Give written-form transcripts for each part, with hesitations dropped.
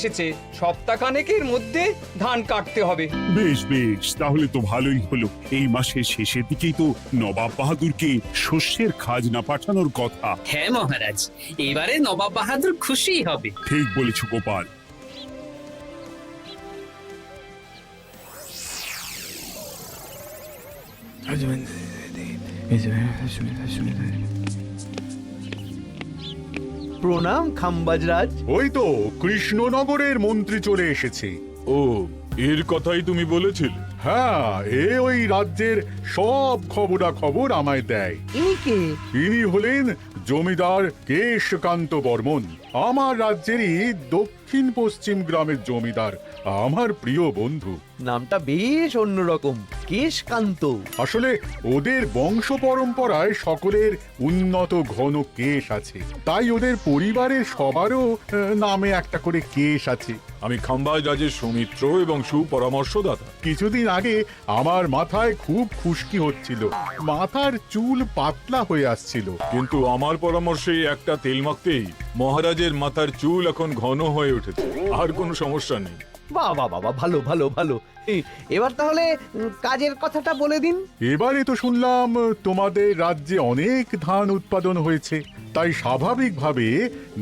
এসেছে, সপ্তাহখানেকের মধ্যে ধান কাটতে হবে। বেশ বেশ, তাহলে তো ভালোই হলো। এই মাসের শেষের দিকেই তো নবাব বাহাদুরকে শস্যের খাজনা পাঠানোর কথা। হ্যাঁ মহারাজ, এবারে নবাব বাহাদুর খুশি হবে। ঠিক বলেছ গোপাল। প্রণাম খাম্বাজরাজ। ওই তো কৃষ্ণনগরের মন্ত্রী চলে এসেছে। ও, এর কথাই তুমি বলেছিলে? হ্যাঁ, ওই রাজ্যের সব খবরাখবর আমায় দেয়। ইনি কে? ইনি হলেন জমিদার কেশকান্ত বর্মন, আমার রাজ্যেরই দক্ষিণ পশ্চিম গ্রামের জমিদার, আমার প্রিয় বন্ধু। নামটা বেশ অন্যরকম, কেশকান্ত। আসলে ওদের বংশ পরম্পরায় সকলের উন্নত ঘন কেশ আছে, তাই ওদের পরিবারের সবারও নামে একটা করে কেশ আছে। আমি খাম্বাজ রাজের সৌমিত্র এবং সুপরামর্শদাতা। কিছুদিন আগে আমার মাথায় খুব খুশকি হচ্ছিল, মাথার চুল পাতলা হয়ে আসছিল। কিন্তু আমার পরামর্শে একটা তেল মাখতেই মহারাজের মাথার চুল এখন ঘন হয়ে উঠেছে, আর কোনো সমস্যা নেই। বাহ বাহ বাহ, ভালো ভালো ভালো। এবার তাহলে কাজের কথাটা বলে দিন। এবারে তো শুনলাম তোমাদের রাজ্যে অনেক ধান উৎপাদন হয়েছে, তাই স্বাভাবিকভাবে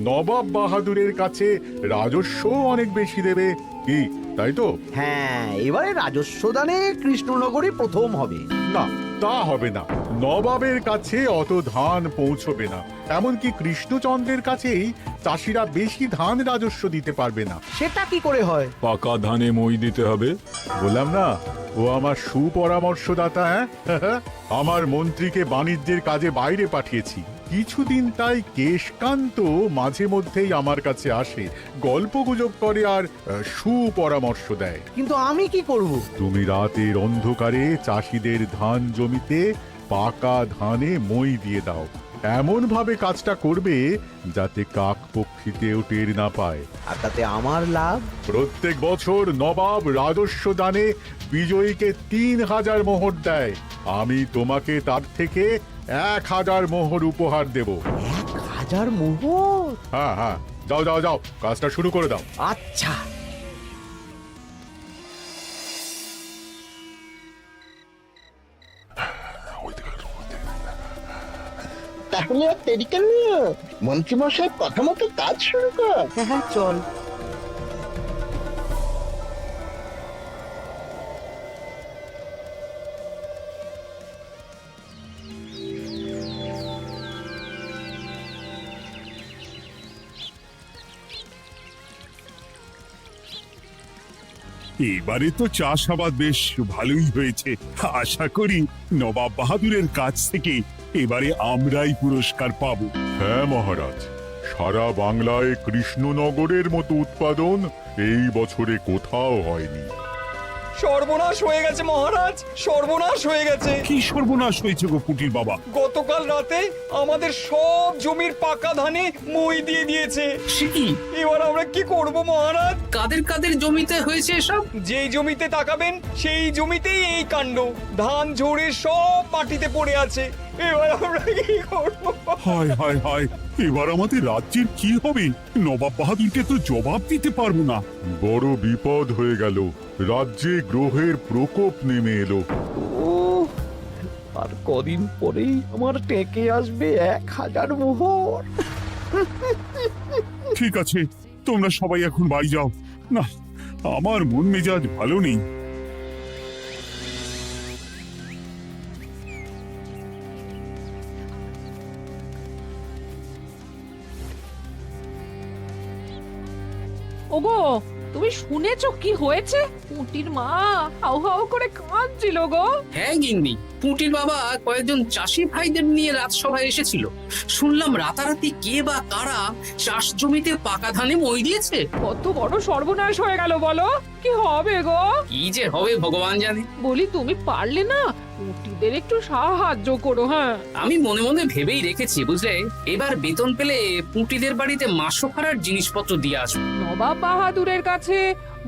নবাব বাহাদুরের কাছে রাজস্ব অনেক বেশি দেবে, কি তাই তো? হ্যাঁ, এবারে রাজস্ব দানে কৃষ্ণনগরই প্রথম হবে। না, তা হবে না। নবাবের কাছে অত ধান পৌঁছবে না, এমনকি কৃষ্ণচন্দ্রের কাছেই চাষিরা বেশি ধান রাজস্ব দিতে পারবে না। সেটা কি করে হয়? পাকা ধানে মই দিতে হবে। বললাম না, ও আমার সুপরামর্শদাতা। হ্যাঁ, আমার মন্ত্রীকে বাণিজ্যের কাজে বাইরে পাঠিয়েছি কিছুদিন, তাই কেশকান্ত মাঝে মধ্যেই আমার কাছে আসে, গল্পগুজব করে আর সুপরামর্শ দেয়। কিন্তু আমি কি করব? তুমি রাতের অন্ধকারে চাষিদের ধান জমিতে পাকা ধানে মই দিয়ে দাও, এমন ভাবে কাজটা করবে যাতে কাক পক্ষীতেও টের না পায়। আর তাতে আমার লাভ? প্রত্যেক বছর নবাব রাজস্ব দানে বিজয়ীকে 3000 মোহর দেয়, আমি তোমাকে তার থেকে 1000 মোহর উপহার দেব। 1000 মোহর? হ্যাঁ হ্যাঁ, যাও যাও যাও, কাজটা শুরু করে দাও। আচ্ছা। তাহলে আর দেরি কেন, মন্ত্রী মশাই কথা মতো কাজ শুরু কর। হ্যাঁ চল। এবারে তো চাষাবাদ বেশ ভালোই হয়েছে। আশা করি নবাব বাহাদুরের কাছ থেকে এবারে আমরাই পুরস্কার পাবো। হ্যাঁ মহারাজ, সারা বাংলায় কৃষ্ণনগরের মতো উৎপাদন এই বছরে কোথাও হয়নি। সর্বনাশ হয়ে গেছে মহারাজ, সর্বনাশ হয়ে গেছে। কি সর্বনাশ হয়েছে গো পুটির বাবা? গতকাল রাতে আমাদের সব জমির পাকা ধানে মই দিয়ে দিয়েছে। সে কি? এবার আমরা কি করব মহারাজ? কাদের কাদের জমিতে হয়েছে এসব? যেই জমিতে তাকাবেন সেই জমিতেই এই কাণ্ড, ধান ঝরে সব মাটিতে পড়ে আছে। এবার আমরা কি করব? হায় হায় হায়, এবার আমাদের রাজ্যের কি হবে? নবাব বাহাদুরকে তো জবাব দিতে পারবো না। বড় বিপদ হয়ে গেল, রাজ্যে গ্রহের প্রকোপ নেমে এলো। ও, আর কদিন পরেই আমার টেকে আসবে 1000 মোহর। ঠিক আছে, তোমরা সবাই এখন বাড়ি যাও। না, আমার মন মেজাজ ভালো নেই। ওগো, তুমি শুনেছো কি হয়েছে? পুঁটির মা হাউ হাউ করে কাঁদছিল গো। হ্যাঁ গিন্নি, পুঁটির বাবা কয়েকজন চাষি ভাইদের নিয়ে রাজসভায় এসেছিল। শুনলাম রাতারাতি কে বা কারা চাষ জমিতে পাকা ধানে মই দিয়েছে। কত বড় সর্বনাশ হয়ে গেল বলো, কি হবে গো? কি যে হবে ভগবান জানে। বলি তুমি পারলে না পুঁটিদের একটু সাহায্য করো। হ্যাঁ, আমি মনে মনে ভেবেই রেখেছি বুঝলে, এবার বেতন পেলে পুঁটিদের বাড়িতে মাসোখারার জিনিসপত্র দিয়ে আসবো। নবাব বাহাদুরের কাছে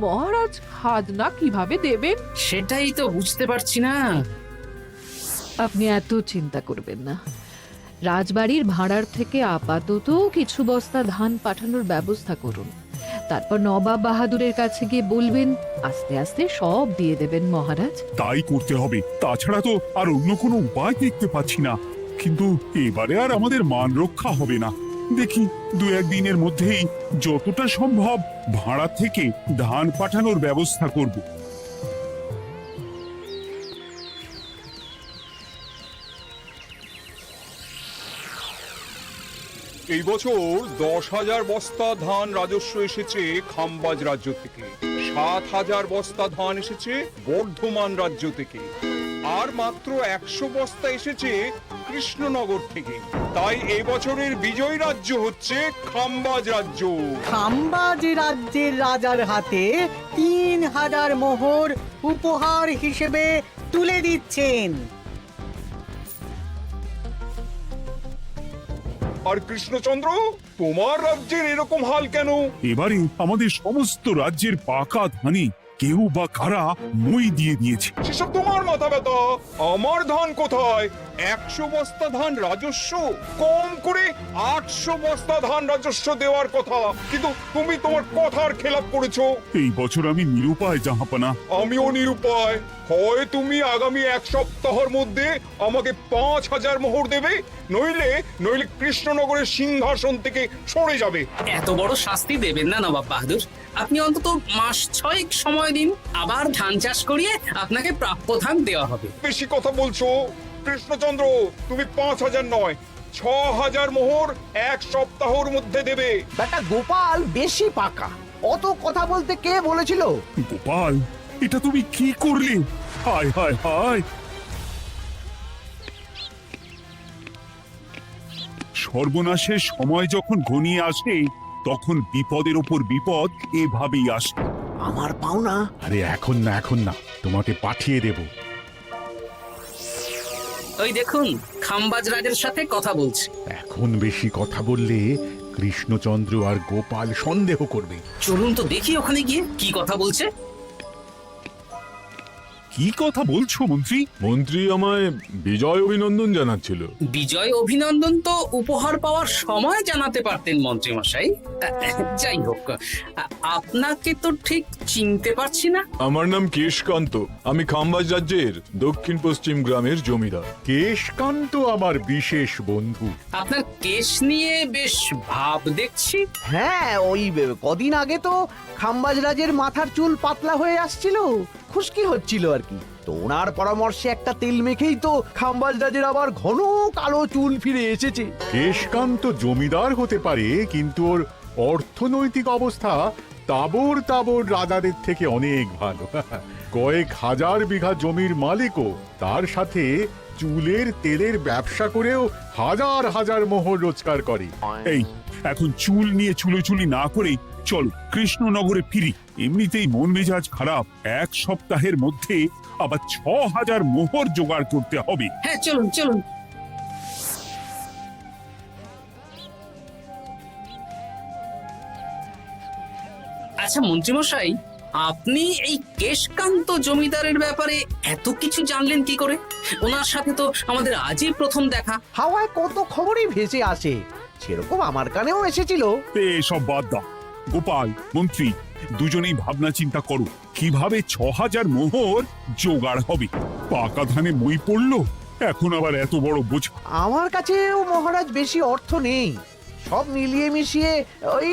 মহারাজ খাজনা কিভাবে দেবেন? সেটাই তো বুঝতে পারছি না। আপনি এত চিন্তা করবেন না, রাজবাড়ির ভাড়ার থেকে আপাতত কিছু বস্তা ধান পাঠানোর ব্যবস্থা করুন, তারপর নবাব বাহাদুরের কাছে গিয়ে বলবেন, আস্তে আস্তে সব দিয়ে দেবেন মহারাজ। তাই করতে হবে, তাছাড়া তো আর অন্য কোনো উপায় দেখতে পাচ্ছি না। কিন্তু এবারে আর আমাদের মান রক্ষা হবে না। দেখি 2-1 দিনের মধ্যেই যতটা সম্ভব ভাড়া থেকে ধান পাঠানোর ব্যবস্থা করব। এই বছর 10,000 বস্তা ধান রাজস্ব এসেছে খাম্বাজ রাজ্য থেকে, 7,000 বস্তা ধান এসেছে বর্ধমান রাজ্য থেকে, আর মাত্র 100 বস্তা এসেছে কৃষ্ণনগর থেকে। তাই এই বছরের বিজয়ী রাজ্য হচ্ছে খাম্বাজ রাজ্য। খাম্বাজ রাজ্যের রাজার হাতে 3,000 মোহর উপহার হিসেবে তুলে দিচ্ছেন। আর কৃষ্ণচন্দ্র, তোমার রাজ্যের এরকম হাল কেন? এবারে আমাদের সমস্ত রাজ্যের পাকা ধানে কেউ বা কারা মই দিয়ে দিয়েছে। সেসব তোমার মাথা ব্যথা, আমার ধান কোথায়? 100 বস্তা ধান রাজস্ব, কম করে 800 বস্তা ধান রাজস্ব দেওয়ার কথা, কিন্তু তুমি তোমার কথার খেলাপ করেছো। এই বছর আমি নিরুপায় জাহাপানা। আমিও নিরুপায়। হয় তুমি আগামী 1 সপ্তাহের মধ্যে আমাকে 5,000 মোহর দেবে, নইলে কৃষ্ণনগরের সিংহাসন থেকে সরে যাবে। এত বড় শাস্তি দেবেন না নবাব বাহাদুর। আপনি অন্তত মাস 6 সময় দিন, আবার ধান চাষ করিয়ে আপনাকে প্রাপ্য ধান দেওয়া হবে। বেশি কথা বলছো কৃষ্ণচন্দ্র, তুমি 5,000 নয় 6,000 মোহর 1 সপ্তাহের মধ্যে দেবে। বেটা গোপাল বেশি পাকা, অত কথা বলতে কে বলেছিল? গোপাল, এটা তুমি কি করলে? হায় হায় হায়! সর্বনাশের সময় যখন ঘনিয়ে আসে, তখন বিপদের ওপর বিপদ এভাবেই আসে। আমার পাওনা। আরে এখন না, তোমাকে পাঠিয়ে দেব। ওই দেখুন, খাম্বাজ রাজের সাথে কথা বলছে। এখন বেশি কথা বললে কৃষ্ণচন্দ্র আর গোপাল সন্দেহ করবে। চলুন তো দেখি ওখানে গিয়ে কি কথা বলছে। কি কথা বলছো মন্ত্রী? মন্ত্রী আমায় বিজয় অভিনন্দন জানাচ্ছিল। বিজয় অভিনন্দন তো উপহার পাওয়ার সময় জানাতে পারতেন মন্ত্রী মশাই। যাই হোক, আপনাকে তো ঠিক চিনতে পারছি না। আমার নাম কেশকান্ত, আমি খাম্বাজ রাজ্যের দক্ষিণ পশ্চিম গ্রামের জমিদার। কেশকান্ত আমার বিশেষ বন্ধু। আপনার কেশ নিয়ে বেশ ভাব দেখছি। হ্যাঁ, ওই কদিন আগে তো খাম্বাজ রাজের মাথার চুল পাতলা হয়ে আসছিল, খুশকি হচ্ছিল আর কি। তো ওনার পরামর্শে একটা তেল মেখেই তো খাম্বাজ রাজের আবার ঘন কালো চুল ফিরে এসেছে। কেশকান্ত জমিদার হতে পারে, কিন্তু ওর অর্থনৈতিক অবস্থা তাবর রাজাদের থেকে অনেক ভালো। কয়েক হাজার বিঘা জমির মালিকও, তার সাথে চুলের তেলের ব্যবসা করেও হাজার হাজার মোহর রোজগার করে। এই, এখন চুল নিয়ে চুলোচুলি না করে চলো কৃষ্ণনগরে ফিরি। এমনিতেই মন মেজাজ খারাপ, 1 সপ্তাহের মধ্যে আবার 6,000 মোহর জোগাড় করতে হবে। হ্যাঁ, চলুন চলুন। আচ্ছা মন্ত্রীমশাই, আপনি এই কেশকান্ত জমিদারের ব্যাপারে এত কিছু জানলেন কি করে? ওনার সাথে তো আমাদের আজই প্রথম দেখা। হাওয়ায় কত খবরই ভেসে আসে, সেরকম আমার কানেও এসেছিল। সব বাদ দাও। গোপাল, মন্ত্রী, দুজনেই ভাবনা চিন্তা করো কিভাবে 6,000 মোহর জোগাড় হবে। পাকা ধানে মই পড়লো, এখন আবার এত বড় বোঝা। আমার কাছেও মহারাজ বেশি অর্থ নেই, সব মিলিয়ে মিশিয়ে ওই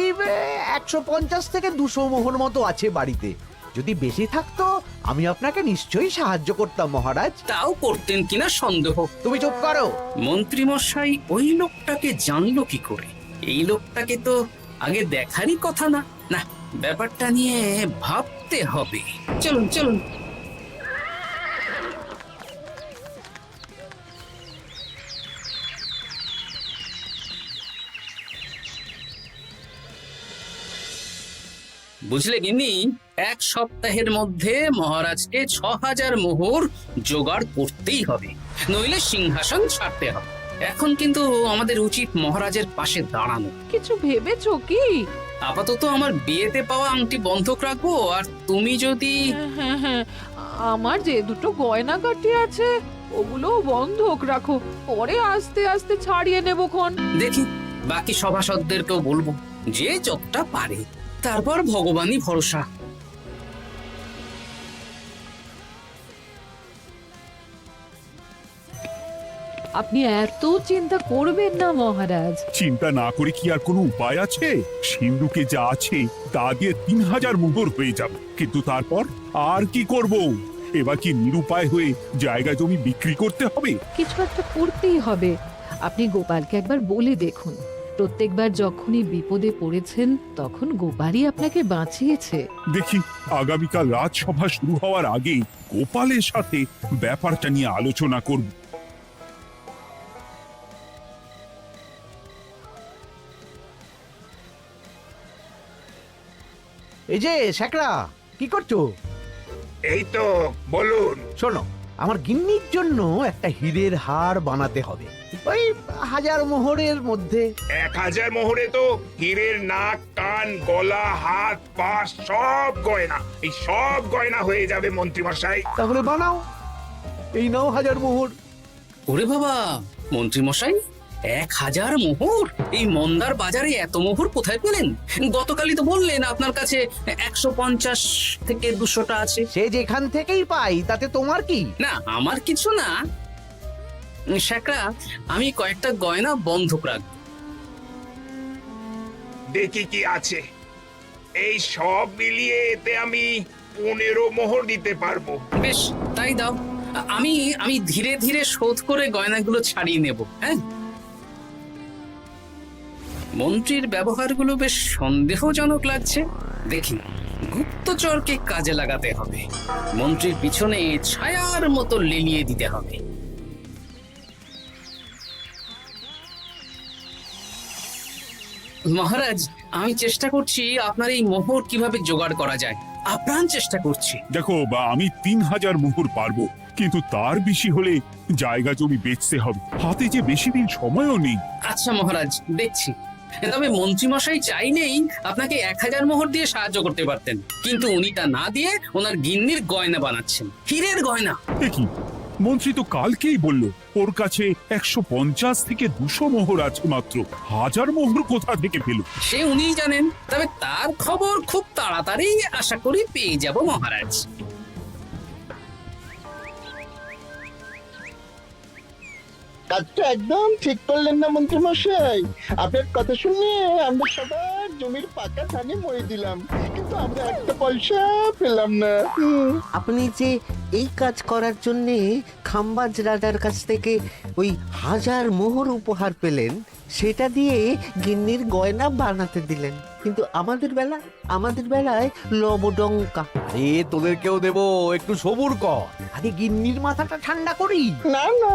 150 থেকে 200 মোহর মতো আছে বাড়িতে। যদি বেশি থাকতো আমি আপনাকে নিশ্চয়ই সাহায্য করতাম মহারাজ। তাও করতেন কিনা সন্দেহ। তুমি চুপ করো। মন্ত্রীমশাই ওই লোকটাকে জানলো কি করে? এই লোকটাকে তো আগে দেখারই কথা না। না, ব্যাপারটা নিয়ে ভাবতে হবে। চলুন চলুন। বুঝলে গিন্নি, 1 সপ্তাহের মধ্যে মহারাজকে 6,000 মোহর জোগাড় করতেই হবে, নইলে সিংহাসন ছাড়তে হবে। এখন কিন্তু আমাদের উচিত মহারাজের পাশে দাঁড়ানো। কিছু ভেবেছো কি? আপাতত আমার বিয়েতে পাওয়া আংটি বন্ধক রাখবো, আর তুমি যদি... হ্যাঁ, আমার যে দুটো গয়নাগাটি আছে ওগুলো বন্ধক রাখো, পরে আস্তে আস্তে ছাড়িয়ে নেবো খন। দেখি বাকি সভাসদদেরকেও বলবো, যে যতটা পারে। তারপর ভগবানই ভরসা। আপনি এত চিন্তা করবেন না মহারাজ। চিন্তা না করে কি আর কোনো উপায় আছে? সিন্ধুকে যা আছে তা দিয়ে 3000 মোহর হয়ে যাবে, কিন্তু তারপর আর কি করব? এবার কি নিরুপায় হয়ে জায়গা জমি বিক্রি করতে হবে? কিছু একটা করতেই হবে। আপনি গোপালকে একবার বলে দেখুন, প্রত্যেকবার যখনই বিপদে পড়েছেন তখন গোপালই আপনাকে বাঁচিয়েছে। দেখি আগামীকাল রাজসভা শুরু হওয়ার আগে গোপালের সাথে ব্যাপারটা নিয়ে আলোচনা করব। এই যে শ্যাকরা, কি করছো? এই তো, বলুন। শোনো, আমার গিন্নির জন্য একটা হীরের হার বানাতে হবে, ওই 1000 মোহরের মধ্যে। 1000 মোহরে তো হীরের নাক, কান, গলা, হাত, পা সব গয়না, এই সব গয়না হয়ে যাবে মন্ত্রী মশাই। তাহলে বানাও, এই নাও 1000 মোহর। ওরে বাবা, মন্ত্রী মশাই 1000 মোহর! এই মন্দার বাজারে এত মোহর কোথায় পেলেন? গতকালই তো বললেন আপনার কাছে 150 থেকে 200টা আছে। সে যেখান থেকেই পাই তাতে তোমার কি? না, আমার কিছু না। শ্যাকরা, আমি কয়েকটা গয়না বন্ধক রাখবো। দেখি কি আছে। এই সব মিলিয়ে এতে আমি 15 মোহর দিতে পারবো। বেশ, তাই দাও। আমি ধীরে ধীরে শোধ করে গয়নাগুলো ছাড়িয়ে নেব। হ্যাঁ, মন্ত্রীর ব্যবহারগুলো বেশ সন্দেহজনক লাগছে। দেখি, গুপ্তচরকে কাজে লাগাতে হবে। মন্ত্রীর পিছনে ছায়ার মতো লেলিয়ে দিতে হবে। মহারাজ, আমি চেষ্টা করছি আপনার এই মোহর কিভাবে জোগাড় করা যায়। আপ্রাণ চেষ্টা করছি। দেখো, আমি 3000 মোহর পারবো, কিন্তু তার বেশি হলে জায়গা জমি বেচতে হবে। হাতে যে বেশি দিন সময়ও নেই। আচ্ছা মহারাজ, দেখছি। তবে মন্ত্রীমশাই চাইলেই আপনাকে 1000 মোহর দিয়ে সাহায্য করতে পারতেন, কিন্তু উনি তা না দিয়ে ওনার গিন্নির গয়না বানাচ্ছেন, হীরের গয়না। দেখি, মন্ত্রী তো কালকেই বলল ওর কাছে 150 থেকে 200 মোহর আছে মাত্র। 1000 মোহর কোথা থেকে পেল? সে উনিই জানেন। তবে তার খবর খুব তাড়াতাড়ি আশা করি পেয়ে যাব মহারাজ। কাজটা একদম ঠিক করলেন না মন্ত্রী মশাই। আপনার কথা শুনে আমরা সবার জমির পাকা ধানে মই দিলাম, কিন্তু আমরা একটা পয়সা পেলাম না। আপনি যে এই কাজ করার জন্য খাম্বাজ রাজার কাছ থেকে ওই 1000 মোহর উপহার পেলেন, সেটা দিয়ে গিন্নির গয়না বানাতে দিলেন, কিন্তু আমাদের বেলায় লবডঙ্কা। আরে তোদেরকেও দেবো, একটু সবুর কর। আগে গিন্নির মাথাটা ঠান্ডা করি। না না,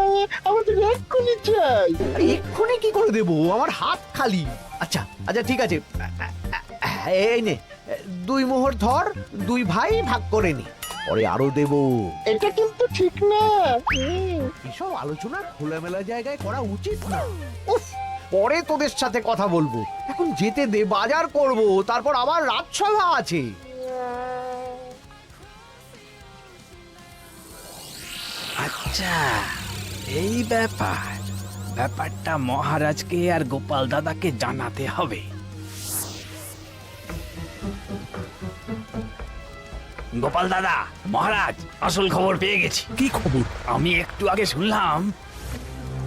আমাদের এক্ষুনি চাই। আরে এক্ষুনি কি করে দেবো, আমার হাত খালি। আচ্ছা আচ্ছা, ঠিক আছে, এই নে 2 মোহর ধর, 2 ভাই ভাগ করে নি, পরে আরো দেবো। এটা কিন্তু ঠিক না। এসব আলোচনা খোলামেলা জায়গায় করা উচিত না। উফ, পরে তোদের সাথে কথা বলবো, এখন যেতে দে, বাজার করব, তারপর আবার রাজসভা আছে। আচ্ছা, এই ব্যাপারটা মহারাজকে আর গোপাল দাদাকে জানাতে হবে। গোপাল দাদা, মহারাজ আসল খবর পেয়ে গেছি। কি খবর? আমি একটু আগে শুনলাম।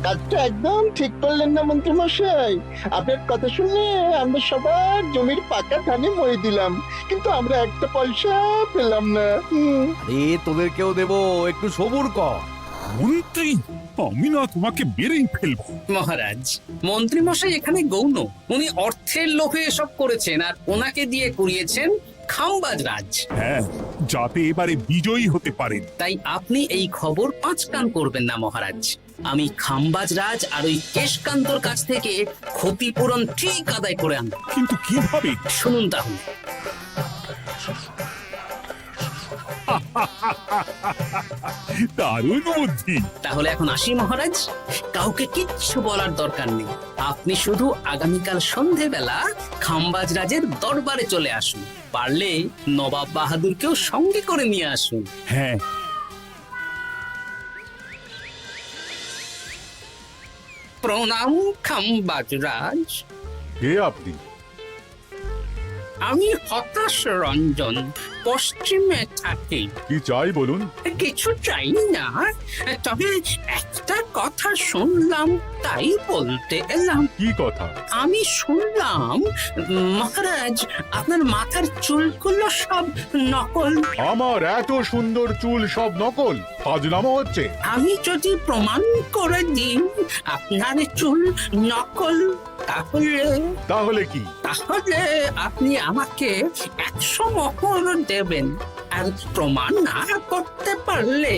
কাজটা একদম ঠিক করলেন না মন্ত্রী মশাই। আপনার কথা শুনে আমরা সবার জমির পাকা ধানে মই দিলাম, কিন্তু আমরা একটা পয়সা পেলাম না। আরে তোদেরকেও দেবো, একটু সবুর কর। মন্ত্রী, আমি না তোমাকে মেরেই ফেলবো। মহারাজ, মন্ত্রী মশাই এখানে গৌণ। উনি অর্থের লোভে এসব করেছেন, আর ওনাকে দিয়ে করিয়েছেন খাম্বাজ রাজ। হ্যাঁ, যাতে এবারে বিজয়ী হতে পারেন। তাই আপনি এই খবর 5 কান করবেন না মহারাজ। আমি খাম্বাজ রাজ আর ওই কেশকান্তর কাছ থেকে ক্ষতিপূরণ ঠিক আদায় করে আনব। কিন্তু কিভাবে? শুনুন তাহলে। দারুণ বুদ্ধি। তাহলে এখন আসি মহারাজ, কাউকে কিচ্ছু বলার দরকার নেই। আপনি শুধু আগামীকাল সন্ধেবেলা খাম্বাজ রাজের দরবারে চলে আসুন, পারলে নবাব বাহাদুরকেও সঙ্গে করে নিয়ে আসুন। হ্যাঁ, প্রণাম খাম্বাজ রাজ। কে আপনি? আমি হতাশ রঞ্জন, পশ্চিমে থাকি। কি চাই বলুন? কিছু চাই না, তবে একটা কথা শুনলাম তাই বলতে এলাম। কি কথা? আমি শুনলাম মহারাজ আপনার মাথার চুলগুলো সব নকল। আমার এত সুন্দর চুল সব নকল? ফাজলামো হচ্ছে। আমি যদি প্রমাণ করে দিই আপনার চুল নকল, তাহলে কি? তাহলে আপনি আমাকে 100 মোহর দেবেন। আর প্রমাণ না করতে পারলে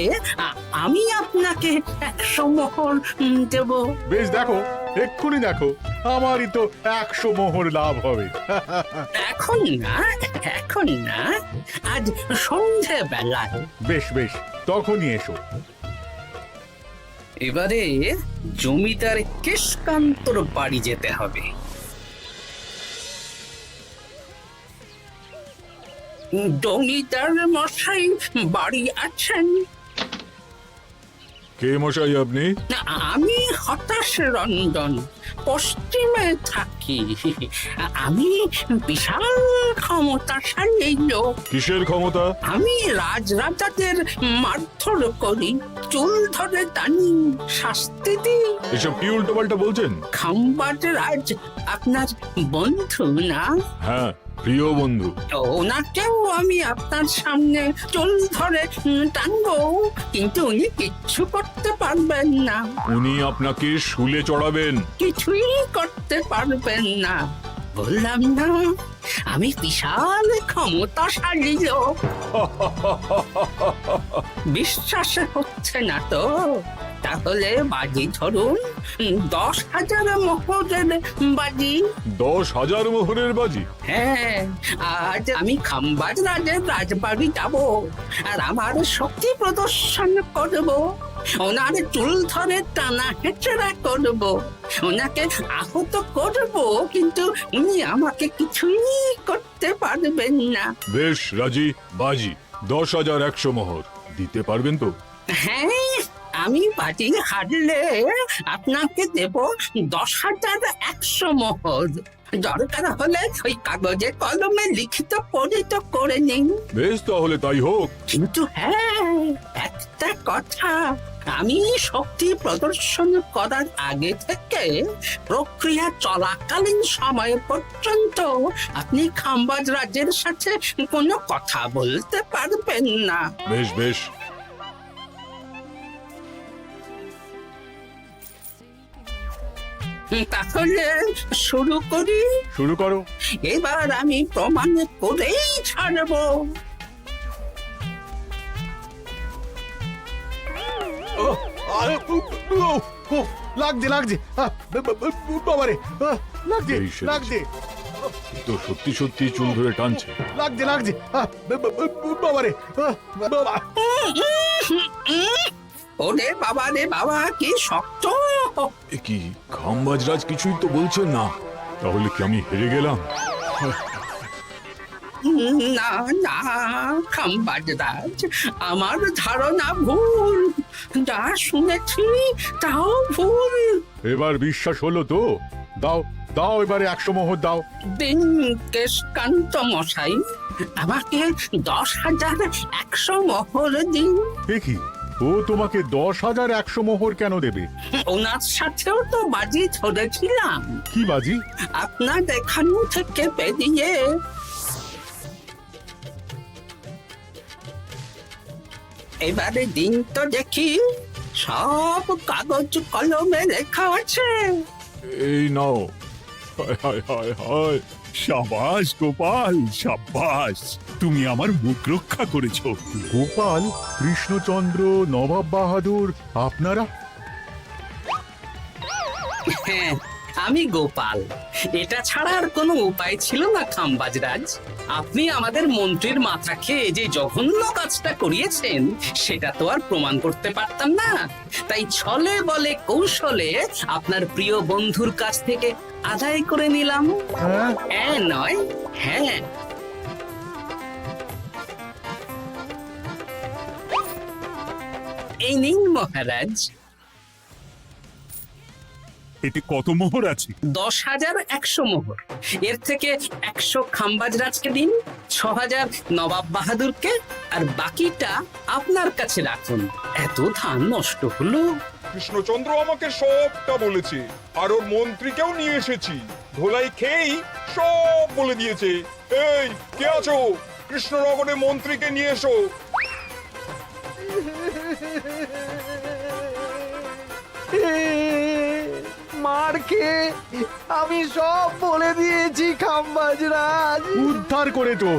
আমি আপনাকে 100 মোহর দেব। বেশ, দেখো, এক্ষুনি দেখো, আমারই তো 100 মোহর লাভ হবে। এখন না, এখন না, আজ সন্ধে বেলায়। বেশ বেশ, তখনই এসো। এবারে জমিদার কেশকান্তর বাড়ি যেতে হবে। জমিদার মশাই বাড়ি আছেন? কে মশাই আপনি? না, আমি হতাশ রঞ্জন, পশ্চিমে থাকি। আমি বিশাল ক্ষমতাশালী লোক। কিসের ক্ষমতা? আমি রাজরাজাদের মারধর করি, চুল ধরে টানি, শাস্তি দিই। এসব কি উল্টোপাল্টা বলছেন? খাম্বাজ রাজ আপনার বন্ধু না? হ্যাঁ, প্রিয় বন্ধু। ওনাকেও আমি আপনার সামনে চুল ধরে টানবো, কিন্তু উনি কিচ্ছু করতে পারবেন না। উনি আপনাকে শুলে চড়াবেন। কিছুই করতে পারবেন না, বললাম না আমি বিশাল ক্ষমতাশালী লোক। বিশ্বাস হচ্ছে না তো? তাহলে বাজি ধরুন, 10,000 মোহরের বাজি। 10,000 মোহরের বাজি? হ্যাঁ, আজ আমি খাম্বাজ রাজের রাজবাড়ি যাব আর আমার শক্তি প্রদর্শন করব। ওনার চুল ধরে টানা হেঁচড়া করব, ওনাকে আহত করব, কিন্তু উনি আমাকে কিছুই করতে পারবেন না। বেশ রাজি, বাজি 10,100 মোহর দিতে পারবেন তো? হ্যাঁ, আমি বাজি হারলে আপনাকে দেব 10,100 মোহর। দরকার হলে ওই কাগজে কলমে লিখিত পরিত করে নিন। বেশ, তাহলে তাই হোক। কিন্তু হ্যাঁ, একটা কথা, আমি শক্তি প্রদর্শন করার আগে থেকে প্রক্রিয়া চলাকালীন সময় পর্যন্ত আপনি খাম্বাজ রাজের সাথে কোনো কথা বলতে পারবেন না। বেশ বেশ। তাহলে শুরু করি। শুরু করো। এবার আমি প্রমাণ করেই ছাড়বো। লাগছে লাগছে, বাবারে, লাগছে এই সে- লাগছে তো সত্যি সত্যি চুল ধরে টানছে। লাগছে লাগছে, বাবারে, বাবা। ওরে বাবা রে বাবা, কি শক্ত! এ কি, খাম্বাজরাজ কিছুই তো বলছেন না। তাহলে কি আমি হেরে গেলাম? না না খাম্বাজ রাজ, আমার ধারণা ভুল, যা শুনেছি তাও ভুল। এবার বিশ্বাস হলো তো? দাও দাও, এবারে 100 মোহর দাও। দিন কেশকান্ত মশাই, আমাকে 10,100 মোহর দিন। এ কি, ও তোমাকে 10,100 মোহর কেন দেবে? ওনার সাথেও তো বাজি ধরেছিলাম। কি বাজি? আপনার এখান থেকে বেরিয়ে এবারে দিন তো দেখি, সব কাগজ কলমে লেখা আছে। এই নাও। হায় হায় হায় হায়। সাবাস গোপাল, সাবাস, তুমি আমার মুখ রক্ষা করেছো। গোপাল, কৃষ্ণচন্দ্র, নবাব বাহাদুর, আপনারা? হ্যাঁ, আমি গোপাল। এটা ছাড়া আর কোনো উপায় ছিল না খাম্বাজ রাজ। আপনি আমাদের মন্ত্রীর মাথা খেয়ে যে জঘন্য কাজটা করিয়েছেন সেটা তো আর প্রমাণ করতে পারতাম না, তাই ছলে বলে কৌশলে আপনার প্রিয় বন্ধুর কাছ থেকে আদায় করে নিলাম। হ্যাঁ নয়, হ্যাঁ। এই নিন মহারাজ। এতে কত মোহর আছে? 10,100 মোহর। এর থেকে 100 খাম্বাজ রাজকে দিন, 6,000 নবাব বাহাদুরকে, আর বাকিটা আপনার কাছে রাখুন। এত ধান নষ্ট হলো। কৃষ্ণচন্দ্র আমাকে সবটা বলেছে, আর ওর মন্ত্রীকেও নিয়ে এসেছি। ধোলাই খেয়েই সব বলে দিয়েছে। এই কে আছো? কৃষ্ণনগরে মন্ত্রীকে নিয়ে এসো। মার খেয়ে আমি সব বলে দিয়েছি খাম্বাজ রাজ। উদ্ধার করে তো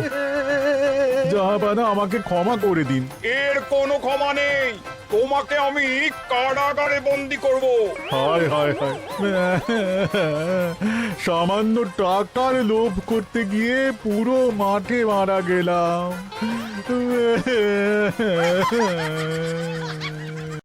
জাহাপানা, আমাকে ক্ষমা করে দিন। এর কোনো ক্ষমা নেই। তোমাকে আমি কারাগারে বন্দি করব। হায় হায় হায়, সামান্য টাকার লোভ করতে গিয়ে পুরো মাঠে মারা গেলাম।